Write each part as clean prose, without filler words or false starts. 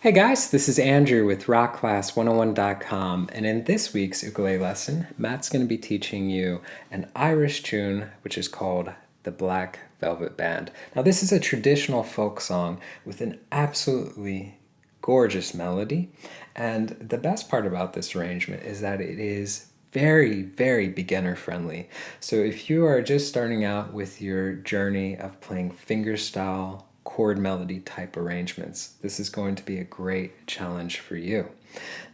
Hey guys, this is Andrew with rockclass101.com, and in this week's ukulele lesson, Matt's going to be teaching you an Irish tune which is called The Black Velvet Band. Now this is a traditional folk song with an absolutely gorgeous melody, and the best part about this arrangement is that it is very beginner friendly. So if you are just starting out with your journey of playing fingerstyle chord melody type arrangements, this is going to be a great challenge for you.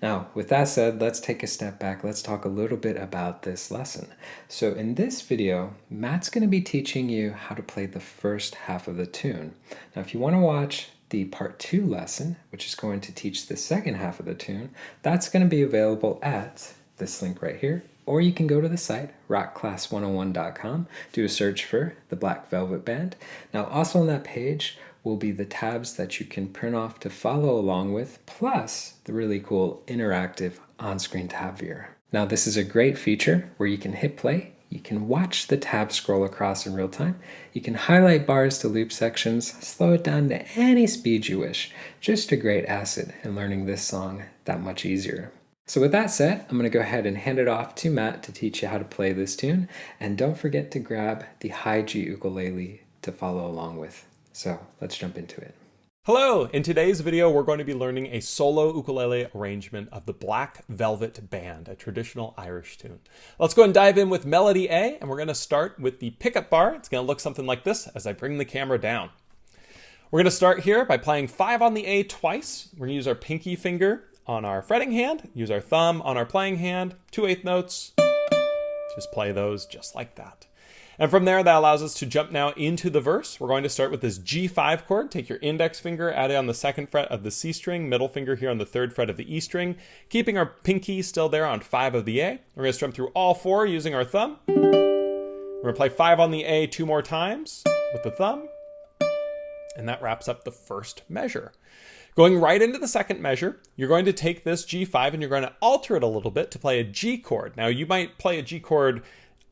Now, with that said, let's take a step back. Let's talk a little bit about this lesson. So in this video, Matt's going to be teaching you how to play the first half of the tune. Now, if you want to watch the part 2 lesson, which is going to teach the second half of the tune, that's going to be available at this link right here, or you can go to the site rockclass101.com, do a search for the Black Velvet Band. Now also on that page will be the tabs that you can print off to follow along with, plus the really cool interactive on-screen tab viewer. Now this is a great feature where you can hit play, you can watch the tab scroll across in real time, you can highlight bars to loop sections, slow it down to any speed you wish. Just a great asset in learning this song that much easier. So with that said, I'm going to go ahead and hand it off to Matt to teach you how to play this tune. And don't forget to grab the high G ukulele to follow along with. So let's jump into it. Hello! In today's video, we're going to be learning a solo ukulele arrangement of the Black Velvet Band, a traditional Irish tune. Let's go and dive in with melody A, and we're going to start with the pickup bar. It's going to look something like this as I bring the camera down. We're going to start here by playing 5 on the A twice. We're going to use our pinky finger on our fretting hand, use our thumb on our playing hand, 2/8 notes, just play those just like that. And from there, that allows us to jump now into the verse. We're going to start with this G5 chord. Take your index finger, add it on the 2nd fret of the C string, middle finger here on the 3rd fret of the E string, keeping our pinky still there on 5 of the A. We're going to strum through all 4 using our thumb. We're going to play 5 on the A 2 more times with the thumb, and that wraps up the first measure. Going right into the second measure, you're going to take this G5 and you're going to alter it a little bit to play a G chord. Now you might play a G chord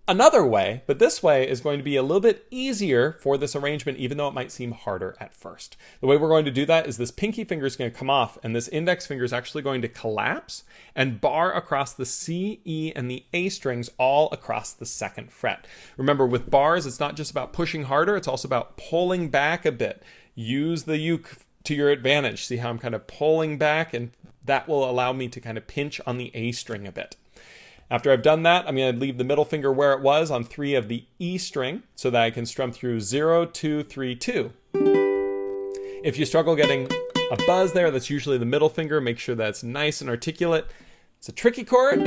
another way, but this way is going to be a little bit easier for this arrangement, even though it might seem harder at first. The way we're going to do that is this pinky finger is going to come off and this index finger is actually going to collapse and bar across the C, E, and the A strings all across the 2nd fret. Remember, with bars, it's not just about pushing harder, it's also about pulling back a bit. Use the uke to your advantage. See how I'm kind of pulling back, and that will allow me to kind of pinch on the A string a bit. After I've done that, I'm going to leave the middle finger where it was on 3 of the E string so that I can strum through 0, 2, 3, 2. If you struggle getting a buzz there, that's usually the middle finger. Make sure that it's nice and articulate. It's a tricky chord,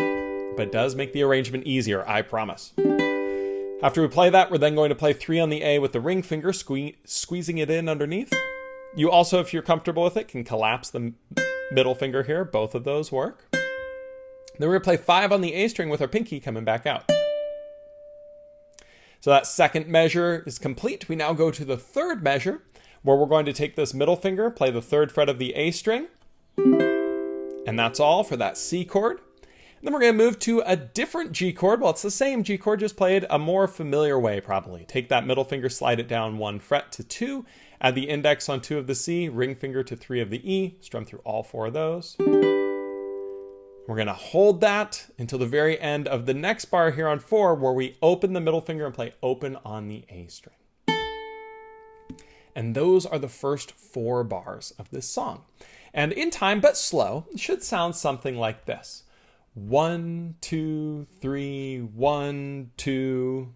but it does make the arrangement easier, I promise. After we play that, we're then going to play 3 on the A with the ring finger, squeezing it in underneath. You also, if you're comfortable with it, can collapse the middle finger here. Both of those work. Then we're going to play 5 on the A string with our pinky coming back out. So that second measure is complete. We now go to the 3rd measure, where we're going to take this middle finger, play the 3rd fret of the A string. And that's all for that C chord. And then we're going to move to a different G chord. Well, it's the same G chord, just played a more familiar way probably. Take that middle finger, slide it down 1 fret to 2, add the index on 2 of the C, ring finger to 3 of the E, strum through all 4 of those. We're going to hold that until the very end of the next bar here on 4, where we open the middle finger and play open on the A string. And those are the first 4 bars of this song. And in time, but slow, it should sound something like this. 1, 2, 3, 1, 2.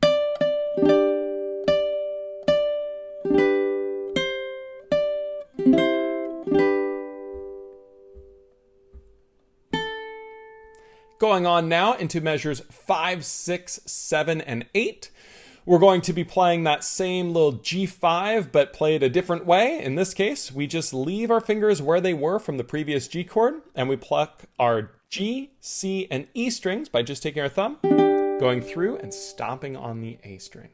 Going on now into measures 5, 6, 7, and 8. We're going to be playing that same little G5, but played a different way. In this case, we just leave our fingers where they were from the previous G chord, and we pluck our G, C, and E strings by just taking our thumb, going through and stomping on the A string.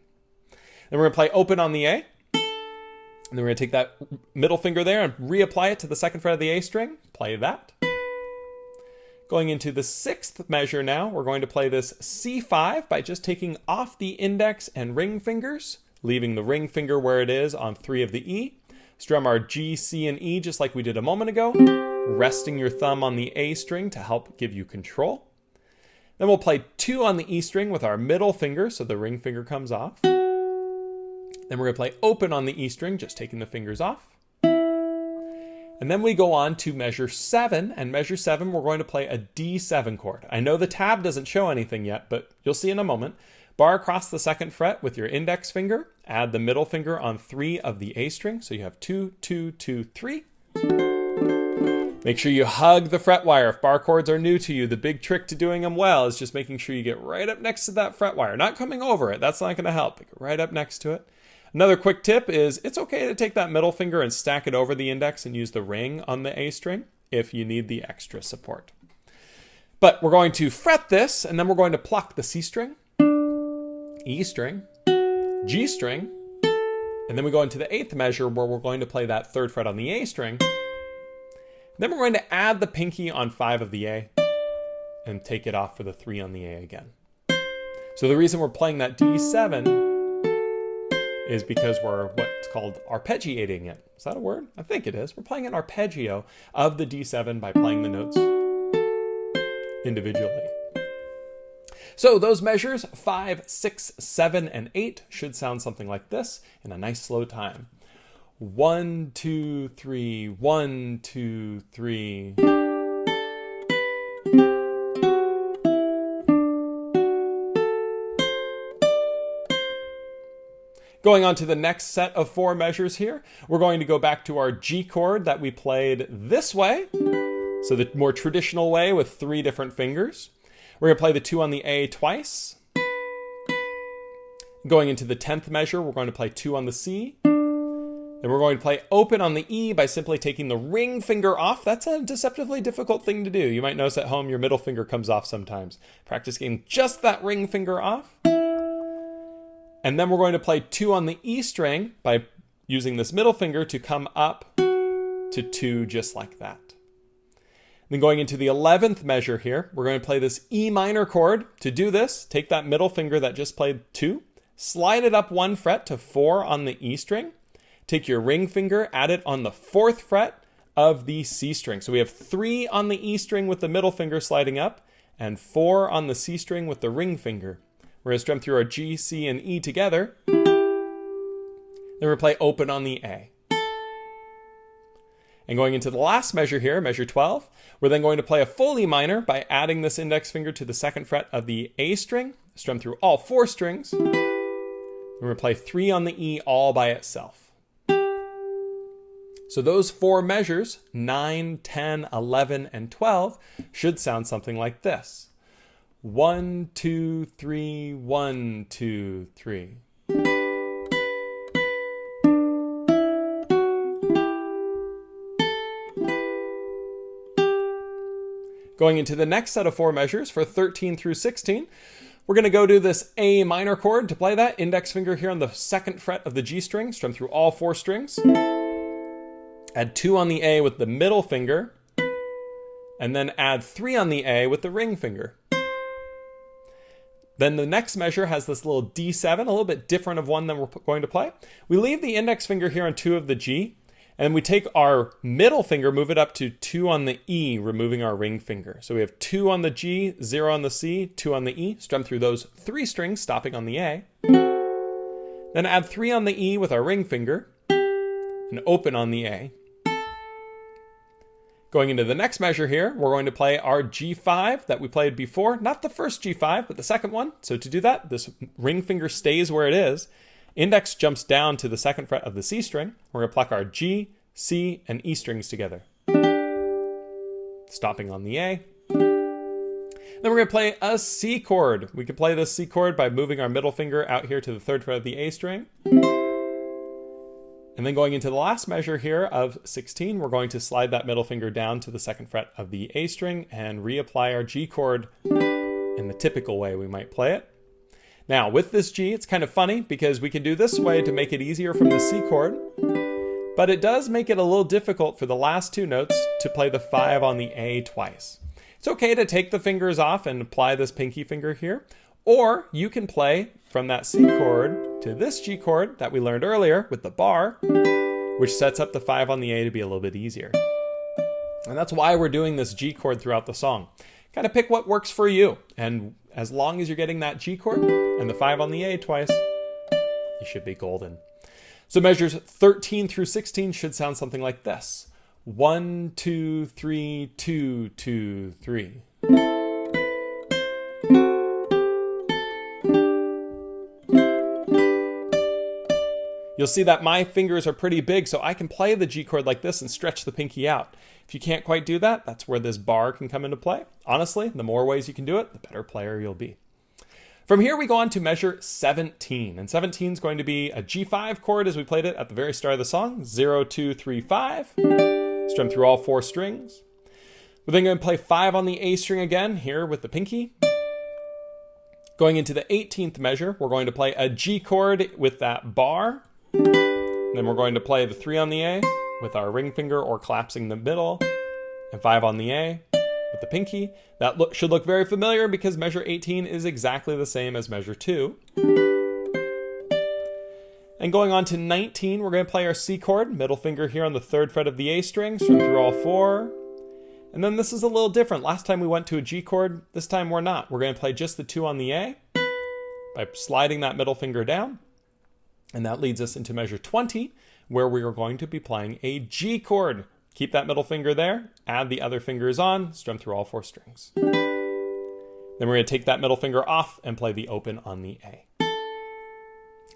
Then we're going to play open on the A. And then we're going to take that middle finger there and reapply it to the 2nd fret of the A string. Play that. Going into the 6th measure now, we're going to play this C5 by just taking off the index and ring fingers, leaving the ring finger where it is on 3 of the E. Strum our G, C, and E just like we did a moment ago. resting your thumb on the A string to help give you control. Then we'll play 2 on the E string with our middle finger, so the ring finger comes off. Then we're going to play open on the E string, just taking the fingers off. And then we go on to measure 7, and measure 7 we're going to play a D7 chord. I know the tab doesn't show anything yet, but you'll see in a moment. Bar across the 2nd fret with your index finger, add the middle finger on 3 of the A string, so you have 2, 2, 2, 3. Make sure you hug the fret wire. If bar chords are new to you, the big trick to doing them well is just making sure you get right up next to that fret wire. Not coming over it, that's not going to help. Get right up next to it. Another quick tip is it's okay to take that middle finger and stack it over the index and use the ring on the A string if you need the extra support. But we're going to fret this, and then we're going to pluck the C string, E string, G string, and then we go into the 8th measure where we're going to play that 3rd fret on the A string. Then we're going to add the pinky on 5 of the A and take it off for the 3 on the A again. So the reason we're playing that D7 is because we're what's called arpeggiating it. Is that a word? I think it is. We're playing an arpeggio of the D7 by playing the notes individually. So those measures, 5, 6, 7, and 8 should sound something like this in a nice slow time. 1, 2, 3, 1, 2, 3. Going on to the next set of 4 measures here, we're going to go back to our G chord that we played this way. So the more traditional way with 3 different fingers. We're going to play the 2 on the A twice. Going into the 10th measure, we're going to play 2 on the C. Then we're going to play open on the E by simply taking the ring finger off. That's a deceptively difficult thing to do. You might notice at home your middle finger comes off sometimes. Practice getting just that ring finger off. And then we're going to play 2 on the E string by using this middle finger to come up to 2 just like that. Then going into the 11th measure here, we're going to play this E minor chord. To do this, take that middle finger that just played 2, slide it up 1 fret to 4 on the E string. Take your ring finger, add it on the 4th fret of the C string. So we have 3 on the E string with the middle finger sliding up, and 4 on the C string with the ring finger. We're going to strum through our G, C, and E together. Then we're going to play open on the A. And going into the last measure here, measure 12, we're then going to play a full E minor by adding this index finger to the 2nd fret of the A string, strum through all 4 strings. Then we're going to play 3 on the E all by itself. So those 4 measures, 9, 10, 11, and 12, should sound something like this. 1, 2, 3, 1, 2, 3. Going into the next set of 4 measures for 13 through 16, we're going to go to this A minor chord. To play that, index finger here on the 2nd fret of the G string, strum through all 4 strings. Add 2 on the A with the middle finger, and then add 3 on the A with the ring finger. Then the next measure has this little D7, a little bit different of one than we're going to play. We leave the index finger here on 2 of the G, and we take our middle finger, move it up to 2 on the E, removing our ring finger. So we have 2 on the G, 0 on the C, 2 on the E, strum through those 3 strings, stopping on the A. Then add 3 on the E with our ring finger, and open on the A. Going into the next measure here, we're going to play our G5 that we played before. Not the first G5, but the second one. So to do that, this ring finger stays where it is. Index jumps down to the 2nd fret of the C string. We're going to pluck our G, C, and E strings together. Stopping on the A. Then we're going to play a C chord. We can play this C chord by moving our middle finger out here to the 3rd fret of the A string. And then going into the last measure here of 16, we're going to slide that middle finger down to the 2nd fret of the A string and reapply our G chord in the typical way we might play it. Now with this G, it's kind of funny because we can do this way to make it easier from the C chord, but it does make it a little difficult for the last 2 notes to play the 5 on the A twice. It's okay to take the fingers off and apply this pinky finger here, or you can play from that C chord to this G chord that we learned earlier with the bar, which sets up the 5 on the A to be a little bit easier. And that's why we're doing this G chord throughout the song. Kind of pick what works for you. And as long as you're getting that G chord and the 5 on the A twice, you should be golden. So measures 13 through 16 should sound something like this. 1, 2, 3, 2, 2, 3. You'll see that my fingers are pretty big, so I can play the G chord like this and stretch the pinky out. If you can't quite do that, that's where this bar can come into play. Honestly, the more ways you can do it, the better player you'll be. From here, we go on to measure 17. And 17 is going to be a G5 chord as we played it at the very start of the song. 0, 2, 3, 5. Strum through all 4 strings. We're then going to play 5 on the A string again here with the pinky. Going into the 18th measure, we're going to play a G chord with that bar. Then we're going to play the 3 on the A with our ring finger or collapsing the middle, and 5 on the A with the pinky. That should look very familiar because measure 18 is exactly the same as measure 2. And going on to 19, we're going to play our C chord, middle finger here on the 3rd fret of the A string, strum through all 4. And then this is a little different. Last time we went to a G chord, this time we're not. We're going to play just the 2 on the A by sliding that middle finger down. And that leads us into measure 20, where we are going to be playing a G chord. Keep that middle finger there, add the other fingers on, strum through all 4 strings. Then we're going to take that middle finger off and play the open on the A.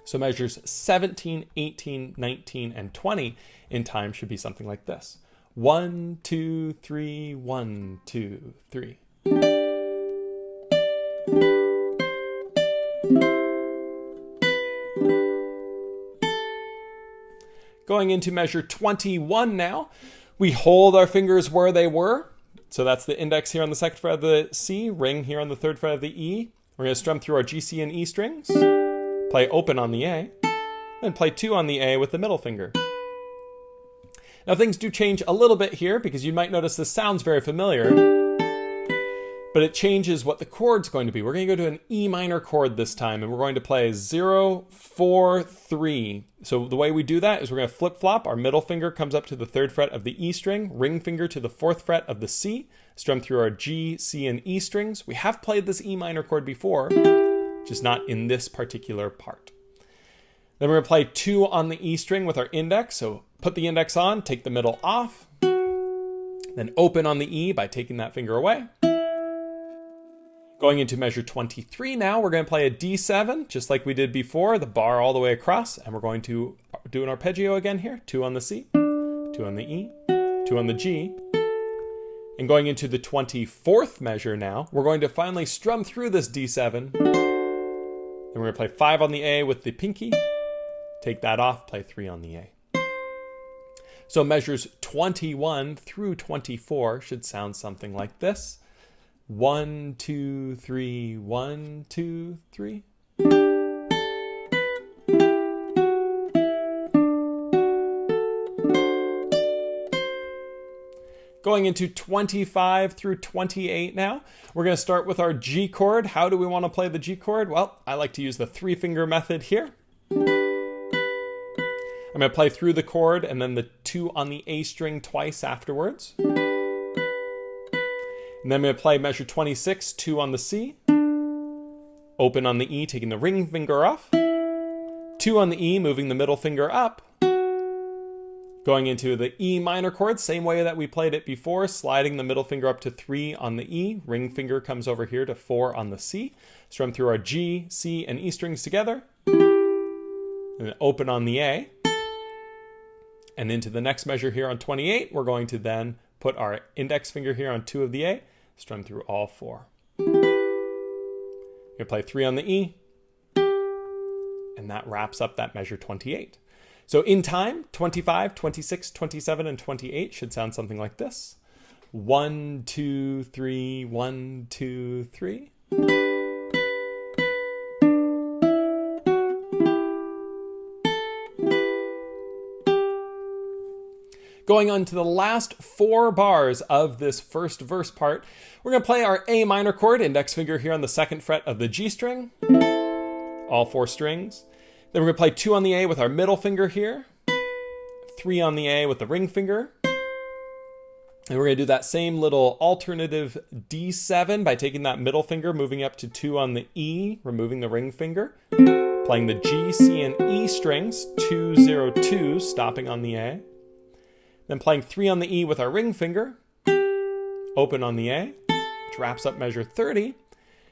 So measures 17, 18, 19, and 20 in time should be something like this. 1, 2, 3, 1, 2, 3. Going into measure 21 now, we hold our fingers where they were. So that's the index here on the 2nd fret of the C, ring here on the 3rd fret of the E. We're going to strum through our G, C, and E strings, play open on the A, then play 2 on the A with the middle finger. Now things do change a little bit here because you might notice this sounds very familiar, but it changes what the chord's going to be. We're going to go to an E minor chord this time, and we're going to play 0, 4, 3. So the way we do that is we're going to flip-flop. Our middle finger comes up to the 3rd fret of the E string, ring finger to the 4th fret of the C, strum through our G, C, and E strings. We have played this E minor chord before, just not in this particular part. Then we're going to play 2 on the E string with our index. So put the index on, take the middle off, then open on the E by taking that finger away. Going into measure 23 now, we're going to play a D7, just like we did before, the bar all the way across, and we're going to do an arpeggio again here. 2 on the C, 2 on the E, 2 on the G. And going into the 24th measure now, we're going to finally strum through this D7. Then we're going to play 5 on the A with the pinky, take that off, play 3 on the A. So measures 21 through 24 should sound something like this. 1, 2, 3, 1, 2, 3. Going into 25 through 28 now, we're going to start with our G chord. How do we want to play the G chord? Well, I like to use the 3-finger method here. I'm going to play through the chord and then the 2 on the A string twice afterwards. And then I'm going to play measure 26, 2 on the C, open on the E, taking the ring finger off, 2 on the E, moving the middle finger up, going into the E minor chord, same way that we played it before, sliding the middle finger up to 3 on the E, ring finger comes over here to 4 on the C, strum through our G, C, and E strings together, and then open on the A, and into the next measure here on 28, we're going to then put our index finger here on 2 of the A, strum through all 4. You're going to play 3 on the E, and that wraps up that measure 28. So in time, 25, 26, 27, and 28 should sound something like this. 1, 2, 3, 1, 2, 3. Going on to the last 4 bars of this first verse part, we're going to play our A minor chord, index finger here on the 2nd fret of the G string, all 4 strings. Then we're going to play 2 on the A with our middle finger here, 3 on the A with the ring finger. And we're going to do that same little alternative D7 by taking that middle finger, moving up to 2 on the E, removing the ring finger, playing the G, C, and E strings, 2, 0, 2, stopping on the A. Then playing 3 on the E with our ring finger, open on the A, which wraps up measure 30.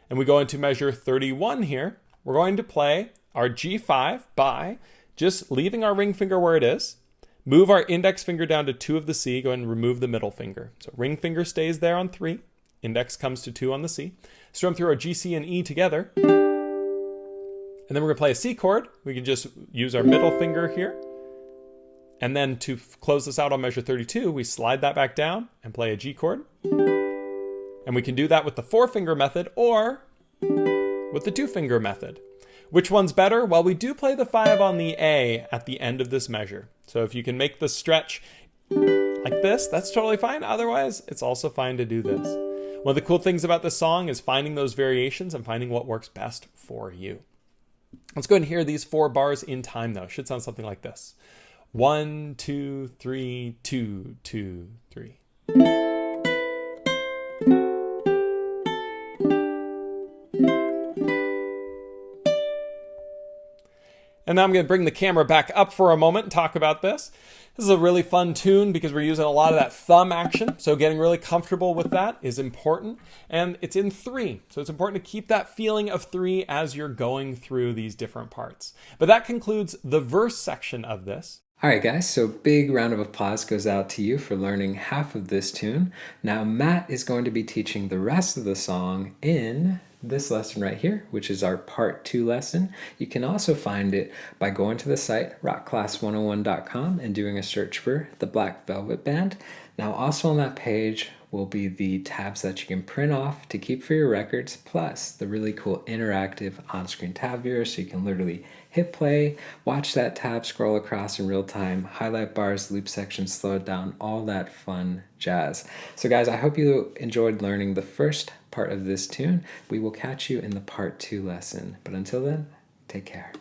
And we go into measure 31 here. We're going to play our G5 by just leaving our ring finger where it is, move our index finger down to 2 of the C, go ahead and remove the middle finger. So ring finger stays there on 3, index comes to 2 on the C. Strum through our G, C, and E together. And then we're going to play a C chord. We can just use our middle finger here. And then to close this out on measure 32, we slide that back down and play a G chord. And we can do that with the 4-finger method or with the 2-finger method. Which one's better? Well, we do play the 5 on the A at the end of this measure. So if you can make the stretch like this, that's totally fine. Otherwise, it's also fine to do this. One of the cool things about this song is finding those variations and finding what works best for you. Let's go ahead and hear these 4 bars in time, though. It should sound something like this. 1, 2, 3, 2, 2, 3. And now I'm going to bring the camera back up for a moment and talk about this. This is a really fun tune because we're using a lot of that thumb action. So getting really comfortable with that is important. And it's in 3. So it's important to keep that feeling of 3 as you're going through these different parts. But that concludes the verse section of this. All right, guys, so big round of applause goes out to you for learning half of this tune. Now, Matt is going to be teaching the rest of the song in this lesson right here, which is our part 2 lesson. You can also find it by going to the site rockclass101.com and doing a search for the Black Velvet Band. Now, also on that page will be the tabs that you can print off to keep for your records, plus the really cool interactive on-screen tab viewer, so you can literally hit play, watch that tab scroll across in real time, highlight bars, loop sections, slow it down, all that fun jazz. So guys, I hope you enjoyed learning the first part of this tune. We will catch you in the part 2 lesson. But until then, take care.